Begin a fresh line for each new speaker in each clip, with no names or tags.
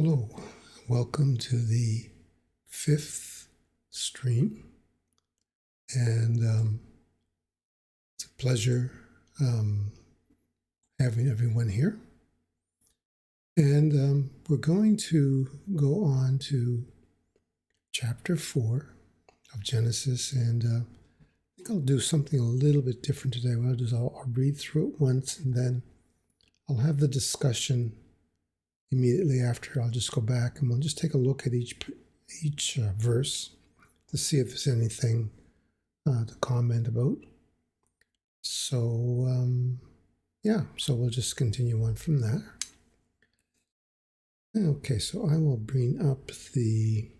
Hello, welcome to the fifth stream, and it's a pleasure having everyone here. And we're going to go on to chapter 4 of Genesis, and I think I'll do something a little bit different today. What I'll do is I'll read through it once, and then I'll have the discussion immediately after. I'll just go back and we'll just take a look at each verse to see if there's anything to comment about. So so we'll just continue on from that. Okay, so I will bring up the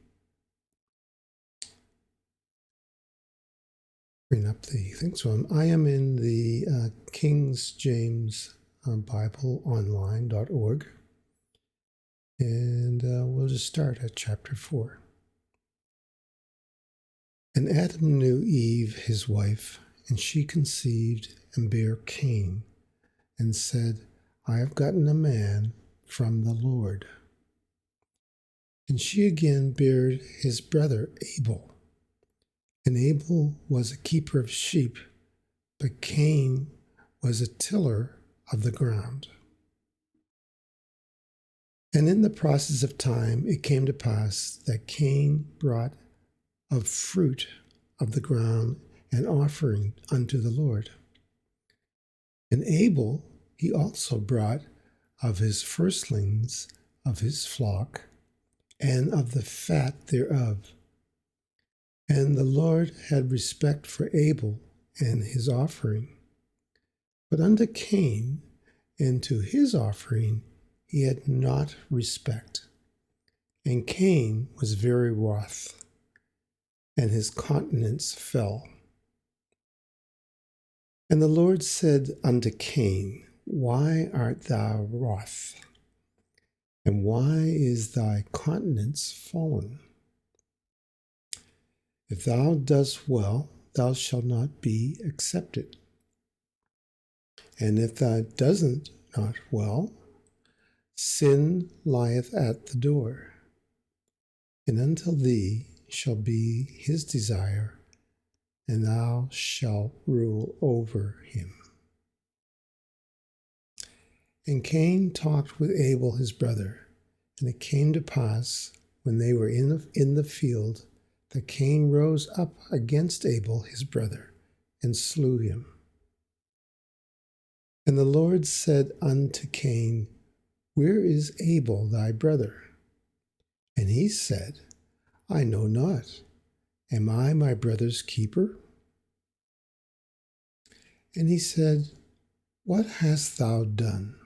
thing. So I am in the King James Bible online.org. And we'll just start at chapter 4. And Adam knew Eve, his wife, and she conceived and bare Cain, and said, I have gotten a man from the Lord. And she again bare his brother Abel. And Abel was a keeper of sheep, but Cain was a tiller of the ground. And in the process of time, it came to pass that Cain brought of fruit of the ground an offering unto the Lord. And Abel he also brought of his firstlings of his flock, and of the fat thereof. And the Lord had respect for Abel and his offering. But unto Cain and to his offering he had not respect. And Cain was very wroth, and his countenance fell. And the Lord said unto Cain, Why art thou wroth? And why is thy countenance fallen? If thou dost well, thou shalt not be accepted. And if thou doest not well, sin lieth at the door, and unto thee shall be his desire, and thou shalt rule over him. And Cain talked with Abel his brother, and it came to pass, when they were in the field, that Cain rose up against Abel his brother, and slew him. And the Lord said unto Cain, Where is Abel thy brother? And he said, I know not. Am I my brother's keeper? And he said, What hast thou done?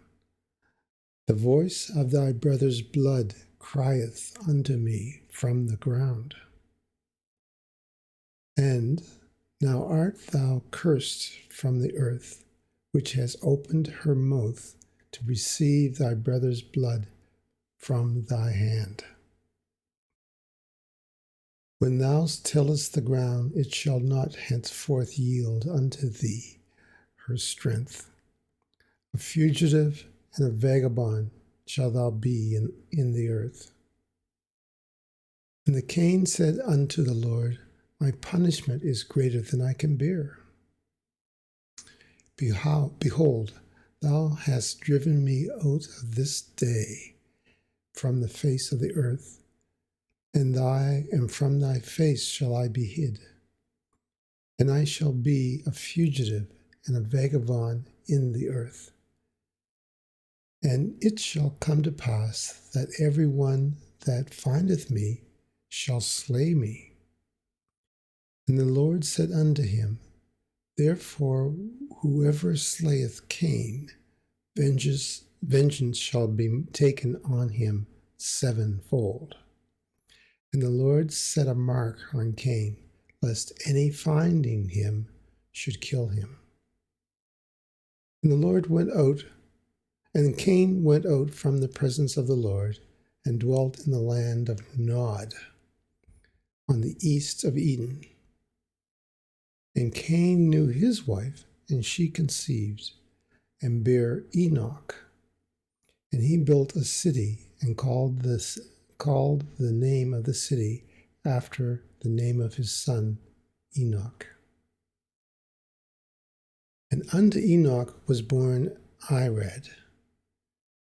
The voice of thy brother's blood crieth unto me from the ground. And now art thou cursed from the earth, which has opened her mouth to receive thy brother's blood from thy hand. When thou tillest the ground, it shall not henceforth yield unto thee her strength. A fugitive and a vagabond shalt thou be in the earth. And the Cain said unto the Lord, My punishment is greater than I can bear. Behold, thou hast driven me out of this day from the face of the earth, and from thy face shall I be hid. And I shall be a fugitive and a vagabond in the earth. And it shall come to pass that every one that findeth me shall slay me. And the Lord said unto him, Therefore whoever slayeth Cain, vengeance shall be taken on him sevenfold. And the Lord set a mark on Cain, lest any finding him should kill him. And the Lord went out, and Cain went out from the presence of the Lord, and dwelt in the land of Nod, on the east of Eden. And Cain knew his wife, and she conceived, and bare Enoch. And he built a city, and called the name of the city after the name of his son Enoch. And unto Enoch was born Irad,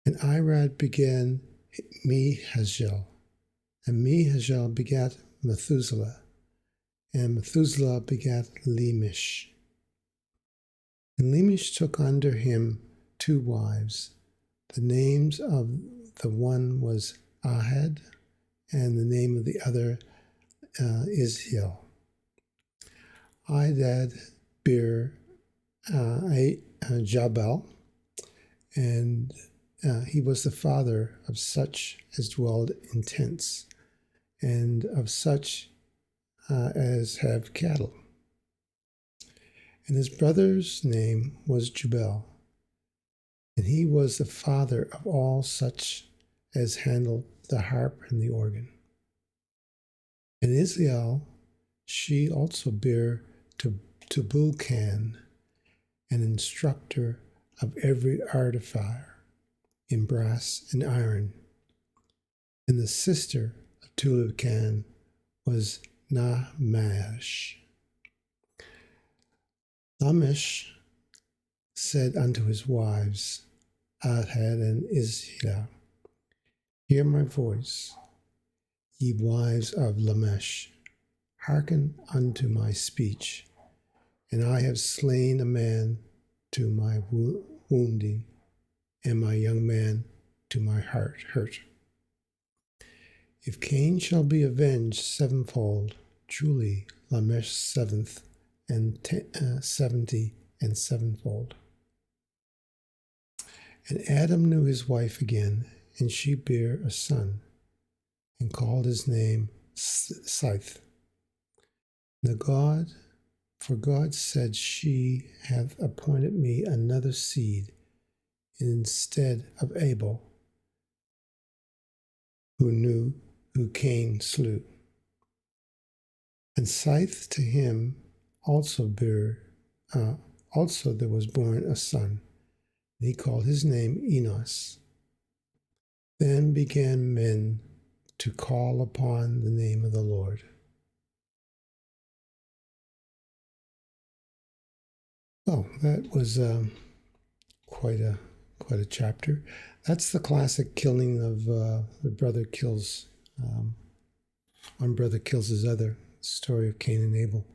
and Irad began Mehujael, and Mehujael begat Methuselah, and Methuselah begat Lamech. And Lamech took unto him 2 wives. The names of the one was Ahad, and the name of the other Ishiel. Idad bare Jabal, and he was the father of such as dwelled in tents, and of such as have cattle. And his brother's name was Jubal, and he was the father of all such as handled the harp and the organ. And Israel, she also bare to Tubal-Cain, an instructor of every artificer in brass and iron. And the sister of Tubal-Cain was Naamash. Lamech said unto his wives, Ahad and Ishiel, hear my voice, ye wives of Lamech, hearken unto my speech. And I have slain a man to my wounding, and my young man to my hurt. If Cain shall be avenged 7-fold, truly Lamech 7th, and 70 and 7-fold. And Adam knew his wife again, and she bare a son, and called his name Seth. For God said, she hath appointed me another seed instead of Abel, who Cain slew. And Seth to him also there was born a son, and he called his name Enos. Then began men to call upon the name of the Lord. Well, that was quite a chapter. That's the classic killing of the brother kills one brother kills his other. Story of Cain and Abel.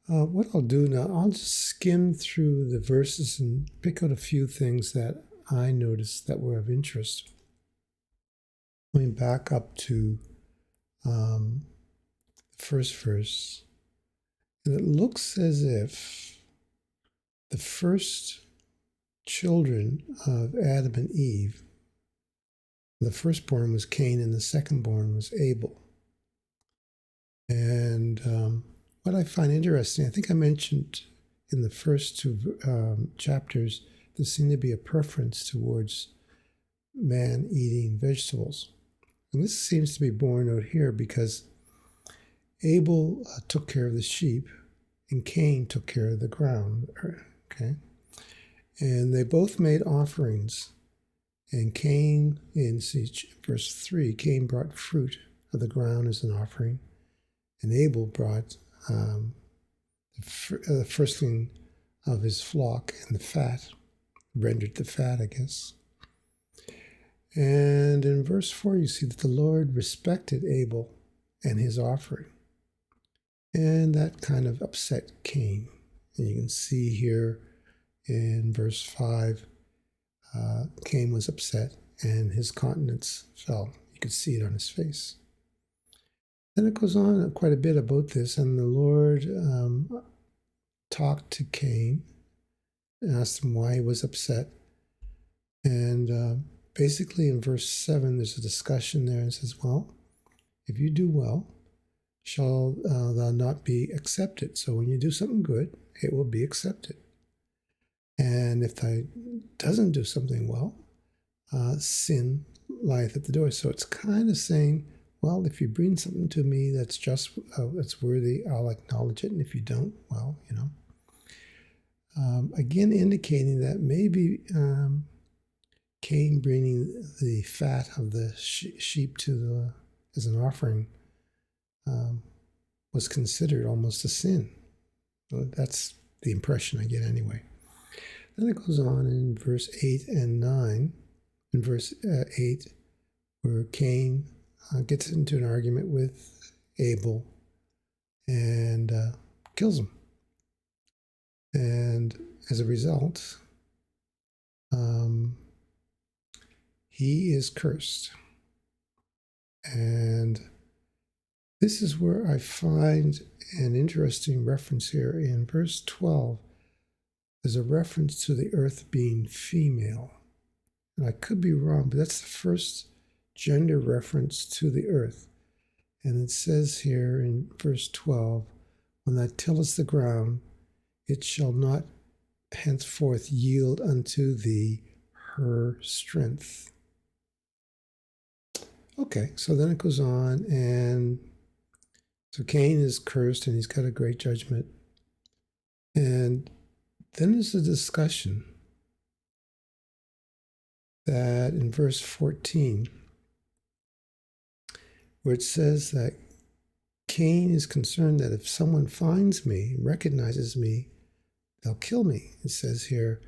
What I'll do now, I'll just skim through the verses and pick out a few things that I noticed that were of interest. Going back up to the first verse, and it looks as if the first children of Adam and Eve, the firstborn was Cain and the secondborn was Abel. And what I find interesting, I think I mentioned in the first 2 chapters, there seemed to be a preference towards man eating vegetables. And this seems to be borne out here because Abel took care of the sheep and Cain took care of the ground. Okay? And they both made offerings. And Cain, in verse 3, Cain brought fruit of the ground as an offering. And Abel brought the firstling of his flock and the fat, rendered the fat, I guess. And in verse 4, you see that the Lord respected Abel and his offering. And that kind of upset Cain. And you can see here in verse 5, Cain was upset and his countenance fell. You could see it on his face. Then it goes on quite a bit about this, and the Lord talked to Cain and asked him why he was upset. And basically in verse 7, there's a discussion there and says, well, if you do well, shall thou not be accepted. So when you do something good, it will be accepted. And if thou doesn't do something well, sin lieth at the door. So it's kind of saying, well, if you bring something to me that's just, that's worthy, I'll acknowledge it. And if you don't, well, again, indicating that maybe Cain bringing the fat of the sheep as an offering was considered almost a sin. Well, that's the impression I get anyway. Then it goes on in verse 8 and 9. In verse 8, where Cain gets into an argument with Abel and kills him. And as a result, he is cursed. And this is where I find an interesting reference here. In verse 12, there's a reference to the earth being female. And I could be wrong, but that's the first gender reference to the earth. And it says here in verse 12, when thou tillest the ground, it shall not henceforth yield unto thee her strength. Okay, so then it goes on, and so Cain is cursed and he's got a great judgment. And then there's a discussion that in verse 14, where it says that Cain is concerned that if someone finds me, recognizes me, they'll kill me. It says here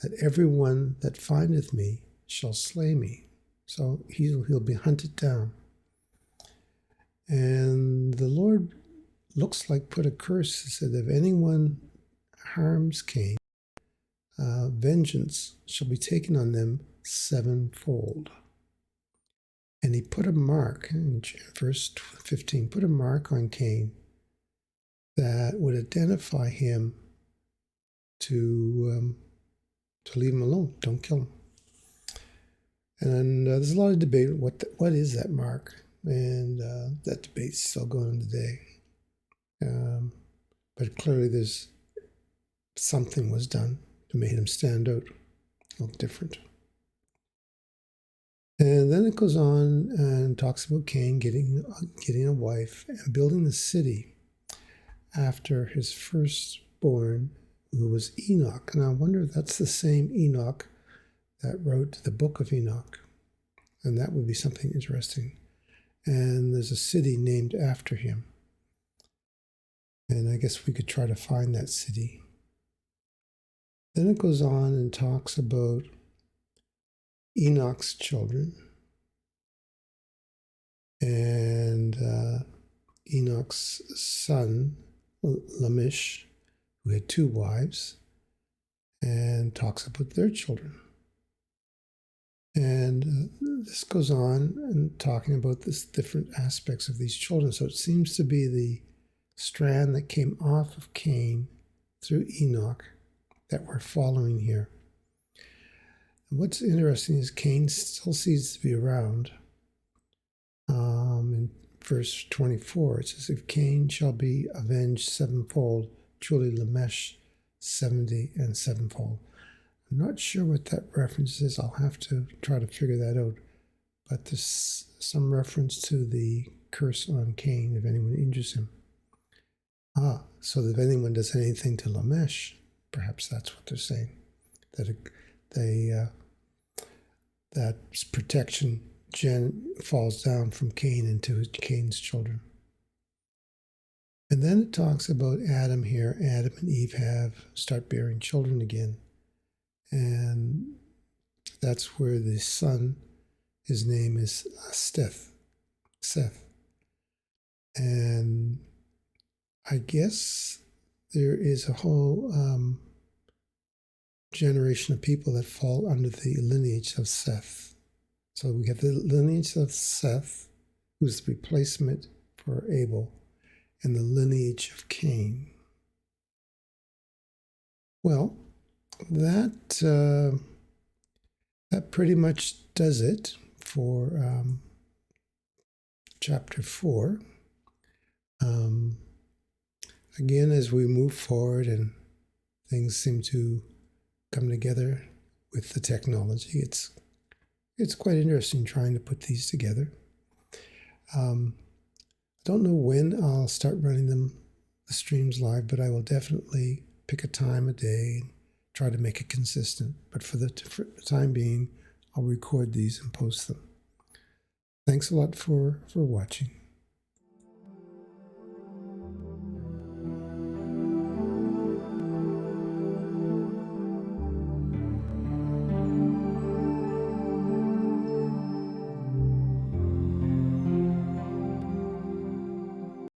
that everyone that findeth me shall slay me. So he'll be hunted down. And the Lord looks like put a curse. He said, if anyone harms Cain, vengeance shall be taken on them sevenfold. And he put a mark, in verse 15, put a mark on Cain that would identify him to leave him alone, don't kill him. And there's a lot of debate, what is that mark? And that debate's still going on today. But clearly there's something was done to make him stand out, look different. And then it goes on and talks about Cain getting a wife and building the city after his firstborn, who was Enoch. And I wonder if that's the same Enoch that wrote the book of Enoch. And that would be something interesting. And there's a city named after him. And I guess we could try to find that city. Then it goes on and talks about Enoch's children. And Enoch's son, Lamech, who had 2 wives, and talks about their children. And this goes on and talking about this different aspects of these children. So it seems to be the strand that came off of Cain through Enoch that we're following here. And what's interesting is Cain still seems to be around. In verse 24, it says, if Cain shall be avenged sevenfold, truly Lamech 70 and sevenfold. I'm not sure what that reference is. I'll have to try to figure that out. But there's some reference to the curse on Cain if anyone injures him. So if anyone does anything to Lamech, perhaps that's what they're saying. That that protection falls down from Cain into Cain's children. And then it talks about Adam here. Adam and Eve start bearing children again. And that's where the son, his name is Seth. And I guess there is a whole generation of people that fall under the lineage of Seth. So we have the lineage of Seth, who's the replacement for Abel, and the lineage of Cain. Well, that pretty much does it for chapter 4. Again, as we move forward and things seem to come together with the technology, it's quite interesting trying to put these together. I don't know when I'll start running the streams live, but I will definitely pick a time a day and try to make it consistent. But for the time being, I'll record these and post them. Thanks a lot for watching.